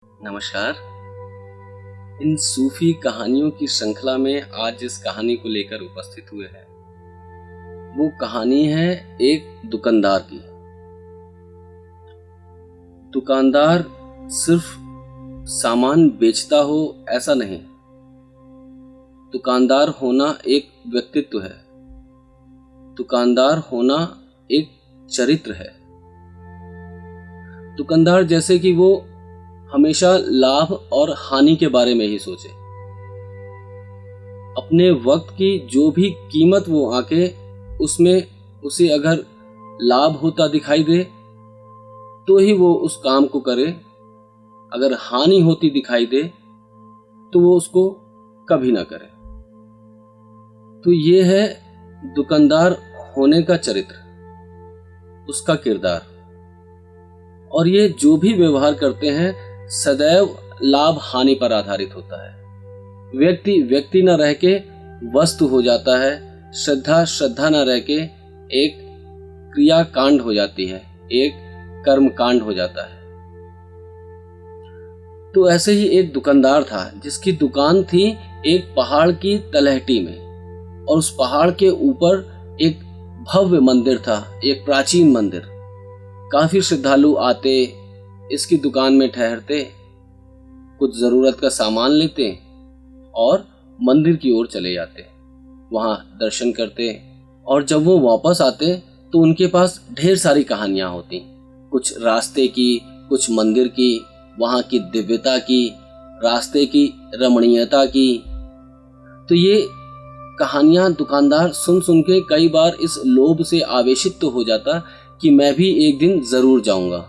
नमस्कार। इन सूफी कहानियों की श्रृंखला में आज जिस कहानी को लेकर उपस्थित हुए हैं वो कहानी है एक दुकानदार की। दुकानदार सिर्फ सामान बेचता हो ऐसा नहीं, दुकानदार होना एक व्यक्तित्व है, दुकानदार होना एक चरित्र है। दुकानदार जैसे कि वो हमेशा लाभ और हानि के बारे में ही सोचे। अपने वक्त की जो भी कीमत वो आके उसमें उसे अगर लाभ होता दिखाई दे तो ही वो उस काम को करे, अगर हानि होती दिखाई दे तो वो उसको कभी ना करे। तो ये है दुकानदार होने का चरित्र, उसका किरदार। और ये जो भी व्यवहार करते हैं सदैव लाभ हानि पर आधारित होता है। व्यक्ति न रह के वस्तु हो जाता है, श्रद्धा न रह के एक क्रिया कांड हो जाती है, एक कर्म कांड हो जाता है। तो ऐसे ही एक दुकानदार था जिसकी दुकान थी एक पहाड़ की तलहटी में, और उस पहाड़ के ऊपर एक भव्य मंदिर था, एक प्राचीन मंदिर। काफी श्रद्धालु आते, इसकी दुकान में ठहरते, कुछ जरूरत का सामान लेते और मंदिर की ओर चले जाते, वहां दर्शन करते। और जब वो वापस आते तो उनके पास ढेर सारी कहानियां होती, कुछ रास्ते की, कुछ मंदिर की, वहां की दिव्यता की, रास्ते की रमणीयता की। तो ये कहानियां दुकानदार सुन सुन के कई बार इस लोभ से आवेशित तो हो जाता कि मैं भी एक दिन जरूर जाऊंगा।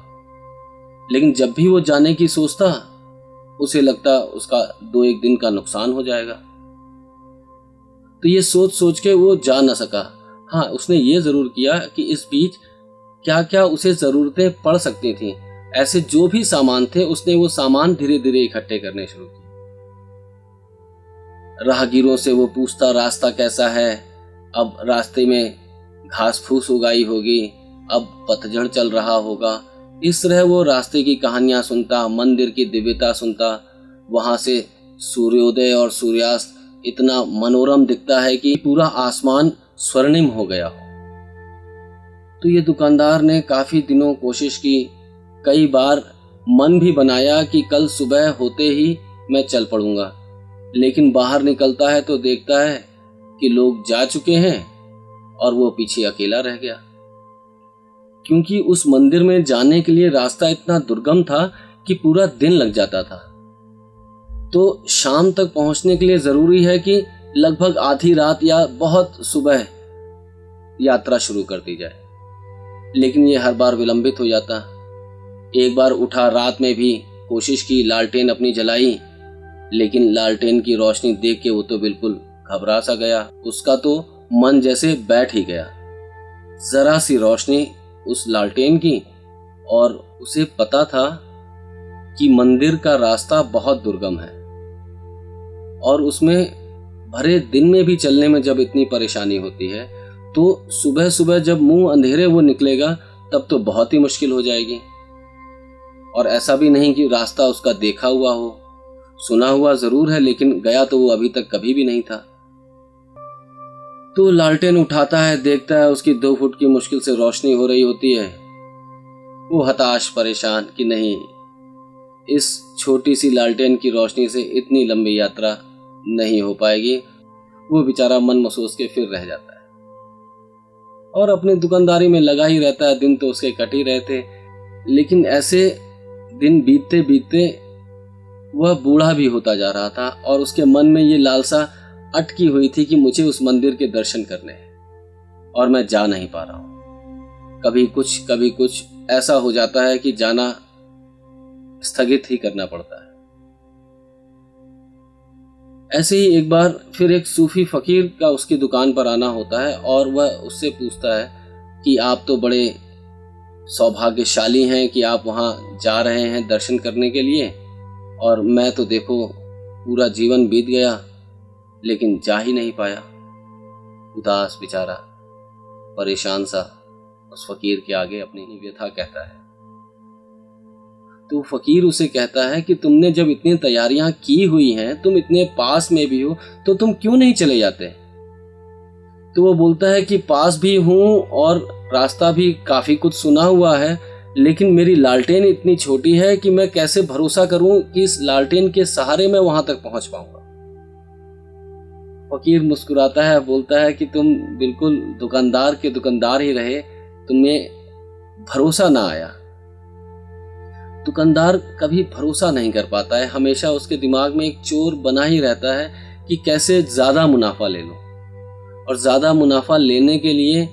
लेकिन जब भी वो जाने की सोचता उसे लगता उसका 2-1 दिन का नुकसान हो जाएगा। तो ये सोच सोच के वो जा न सका। हाँ, उसने ये जरूर किया कि इस बीच क्या क्या उसे जरूरतें पड़ सकती थी, ऐसे जो भी सामान थे उसने वो सामान धीरे धीरे इकट्ठे करने शुरू किए। राहगीरों से वो पूछता रास्ता कैसा है, अब रास्ते में घास फूस उगाई होगी, अब पतझड़ चल रहा होगा। इस तरह वो रास्ते की कहानियां सुनता, मंदिर की दिव्यता सुनता। वहां से सूर्योदय और सूर्यास्त इतना मनोरम दिखता है कि पूरा आसमान स्वर्णिम हो गया हो। तो ये दुकानदार ने काफी दिनों कोशिश की, कई बार मन भी बनाया कि कल सुबह होते ही मैं चल पड़ूंगा, लेकिन बाहर निकलता है तो देखता है कि लोग जा चुके हैं और वो पीछे अकेला रह गया। क्योंकि उस मंदिर में जाने के लिए रास्ता इतना दुर्गम था कि पूरा दिन लग जाता था। तो शाम तक पहुंचने के लिए जरूरी है कि लगभग आधी रात या बहुत सुबह यात्रा शुरू कर दी जाए, लेकिन ये हर बार विलंबित हो जाता। एक बार उठा, रात में भी कोशिश की, लालटेन अपनी जलाई, लेकिन लालटेन की रोशनी देख के वो तो बिल्कुल घबरा सा गया। उसका तो मन जैसे बैठ ही गया। जरा सी रोशनी उस लालटेन की, और उसे पता था कि मंदिर का रास्ता बहुत दुर्गम है, और उसमें भरे दिन में भी चलने में जब इतनी परेशानी होती है तो सुबह सुबह जब मुंह अंधेरे वो निकलेगा तब तो बहुत ही मुश्किल हो जाएगी। और ऐसा भी नहीं कि रास्ता उसका देखा हुआ हो, सुना हुआ जरूर है, लेकिन गया तो वो अभी तक कभी भी नहीं था। तो लालटेन उठाता है, देखता है उसकी 2 फुट की मुश्किल से रोशनी हो रही होती है। वो हताश परेशान कि नहीं, इस छोटी सी लालटेन की रोशनी से इतनी लंबी यात्रा नहीं हो पाएगी। वो बेचारा मन महसूस के फिर रह जाता है और अपनी दुकानदारी में लगा ही रहता है। दिन तो उसके कट ही रहे थे, लेकिन ऐसे दिन बीतते बीतते वह बूढ़ा भी होता जा रहा था और उसके मन में ये लालसा अटकी हुई थी कि मुझे उस मंदिर के दर्शन करने हैं और मैं जा नहीं पा रहा हूं। कभी कुछ ऐसा हो जाता है कि जाना स्थगित ही करना पड़ता है। ऐसे ही एक बार फिर एक सूफी फकीर का उसकी दुकान पर आना होता है और वह उससे पूछता है कि आप तो बड़े सौभाग्यशाली हैं कि आप वहां जा रहे हैं दर्शन करने के लिए, और मैं तो देखो पूरा जीवन बीत गया लेकिन जा ही नहीं पाया। उदास बेचारा परेशान सा उस फकीर के आगे अपनी व्यथा कहता है। तो फकीर उसे कहता है कि तुमने जब इतनी तैयारियां की हुई हैं, तुम इतने पास में भी हो, तो तुम क्यों नहीं चले जाते? तो वो बोलता है कि पास भी हूं और रास्ता भी काफी कुछ सुना हुआ है, लेकिन मेरी लालटेन इतनी छोटी है कि मैं कैसे भरोसा करूं कि इस लालटेन के सहारे मैं वहां तक पहुंच पाऊंगा। फकीर मुस्कुराता है, बोलता है कि तुम बिल्कुल दुकानदार के दुकानदार ही रहे, तुम्हें भरोसा ना आया। दुकानदार कभी भरोसा नहीं कर पाता है, हमेशा उसके दिमाग में एक चोर बना ही रहता है कि कैसे ज्यादा मुनाफा ले लो, और ज्यादा मुनाफा लेने के लिए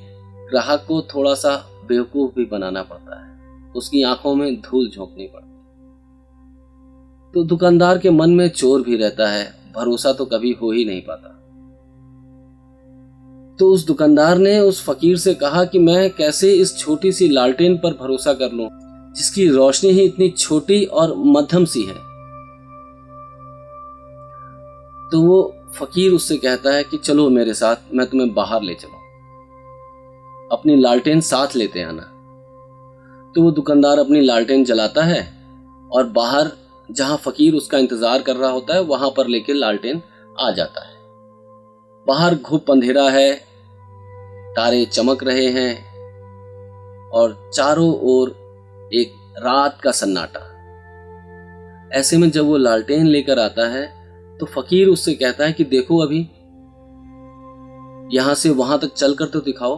ग्राहक को थोड़ा सा बेवकूफ भी बनाना पड़ता है, उसकी आंखों में धूल झोंकनी पड़ती है। तो दुकानदार के मन में चोर भी रहता है, भरोसा तो कभी हो ही नहीं पाता। तो उस दुकानदार ने उस फकीर से कहा कि मैं कैसे इस छोटी सी लालटेन पर भरोसा कर लूं, जिसकी रोशनी ही इतनी छोटी और मध्यम सी है। तो वो फकीर उससे कहता है कि चलो मेरे साथ, मैं तुम्हें बाहर ले चलूं, अपनी लालटेन साथ लेते आना। तो वो दुकानदार अपनी लालटेन जलाता है और बाहर जहां फकीर उसका इंतजार कर रहा होता है वहां पर लेके लालटेन आ जाता है। बाहर घुप अंधेरा है, तारे चमक रहे हैं और चारों ओर एक रात का सन्नाटा। ऐसे में जब वो लालटेन लेकर आता है तो फकीर उससे कहता है कि देखो अभी यहां से वहां तक चलकर तो दिखाओ।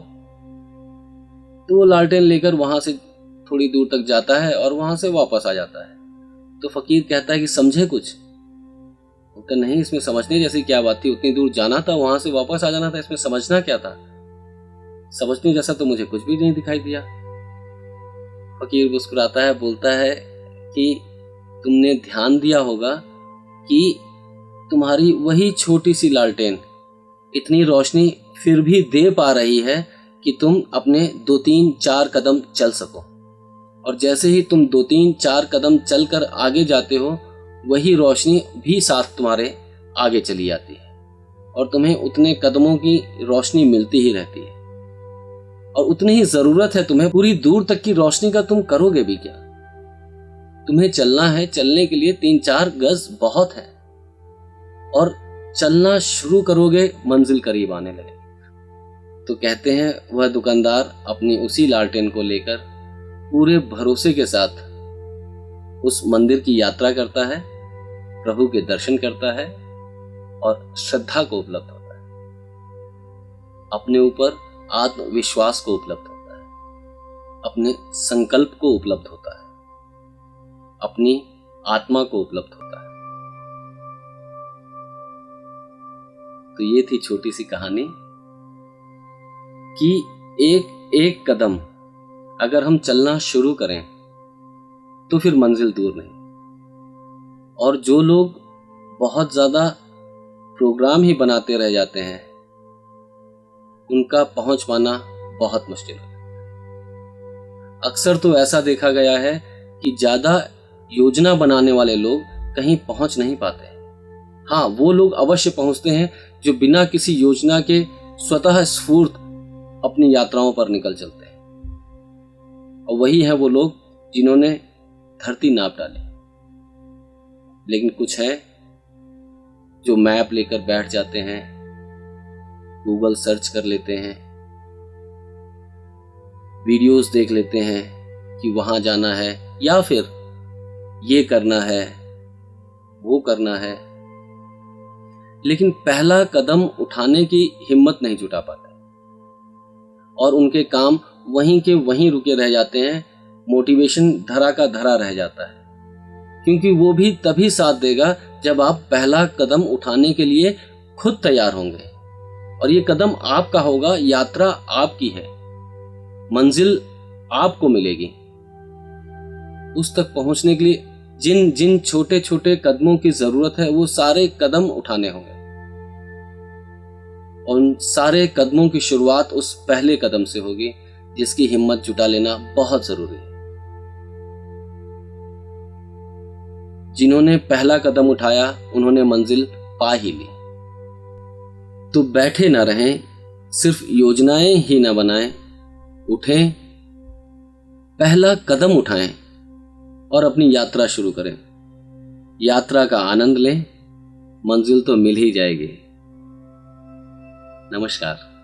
तो वो लालटेन लेकर वहां से थोड़ी दूर तक जाता है और वहां से वापस आ जाता है। तो फकीर कहता है कि समझे कुछ? तो नहीं, इसमें समझने जैसी क्या बात थी, उतनी दूर जाना था, वहां से वापस आ जाना था, इसमें समझना क्या था? समझने जैसा तो मुझे कुछ भी नहीं दिखाई दिया। फकीर मुस्कुराता है, बोलता है कि तुमने ध्यान दिया होगा कि तुम्हारी वही छोटी सी लालटेन इतनी रोशनी फिर भी दे पा रही है कि तुम अपने 2-3-4 कदम चल सको, और जैसे ही तुम 2-3-4 कदम चलकर आगे जाते हो, वही रोशनी भी साथ तुम्हारे आगे चली जाती है और तुम्हें उतने कदमों की रोशनी मिलती ही रहती है। और उतनी ही जरूरत है तुम्हें, पूरी दूर तक की रोशनी का तुम करोगे भी क्या? तुम्हें चलना है, चलने के लिए 3-4 गज बहुत है, और चलना शुरू करोगे मंजिल करीब आने लगे। तो कहते हैं वह दुकानदार अपनी उसी लालटेन को लेकर पूरे भरोसे के साथ उस मंदिर की यात्रा करता है, प्रभु के दर्शन करता है और श्रद्धा को उपलब्ध होता है, अपने ऊपर आत्मविश्वास को उपलब्ध होता है, अपने संकल्प को उपलब्ध होता है, अपनी आत्मा को उपलब्ध होता है। तो ये थी छोटी सी कहानी कि एक एक कदम अगर हम चलना शुरू करें तो फिर मंजिल दूर नहीं। और जो लोग बहुत ज्यादा प्रोग्राम ही बनाते रह जाते हैं, उनका पहुंच पाना बहुत मुश्किल है। अक्सर तो ऐसा देखा गया है कि ज्यादा योजना बनाने वाले लोग कहीं पहुंच नहीं पाते। हाँ, वो लोग अवश्य पहुंचते हैं जो बिना किसी योजना के स्वतः स्फूर्त अपनी यात्राओं पर निकल चलते हैं, और वही है वो लोग जिन्होंने धरती नाप डाली। लेकिन कुछ है जो मैप लेकर बैठ जाते हैं, गूगल सर्च कर लेते हैं, वीडियोस देख लेते हैं कि वहां जाना है या फिर ये करना है, वो करना है, लेकिन पहला कदम उठाने की हिम्मत नहीं जुटा पाते और उनके काम वहीं के वहीं रुके रह जाते हैं। मोटिवेशन धरा का धरा रह जाता है, क्योंकि वो भी तभी साथ देगा जब आप पहला कदम उठाने के लिए खुद तैयार होंगे, और ये कदम आपका होगा, यात्रा आपकी है, मंजिल आपको मिलेगी। उस तक पहुंचने के लिए जिन जिन छोटे छोटे कदमों की जरूरत है वो सारे कदम उठाने होंगे, और उन सारे कदमों की शुरुआत उस पहले कदम से होगी जिसकी हिम्मत जुटा लेना बहुत जरूरी है। जिन्होंने पहला कदम उठाया उन्होंने मंजिल पा ही ली। तो बैठे ना रहें, सिर्फ योजनाएं ही ना बनाएं, उठें, पहला कदम उठाएं और अपनी यात्रा शुरू करें। यात्रा का आनंद लें, मंजिल तो मिल ही जाएगी। नमस्कार।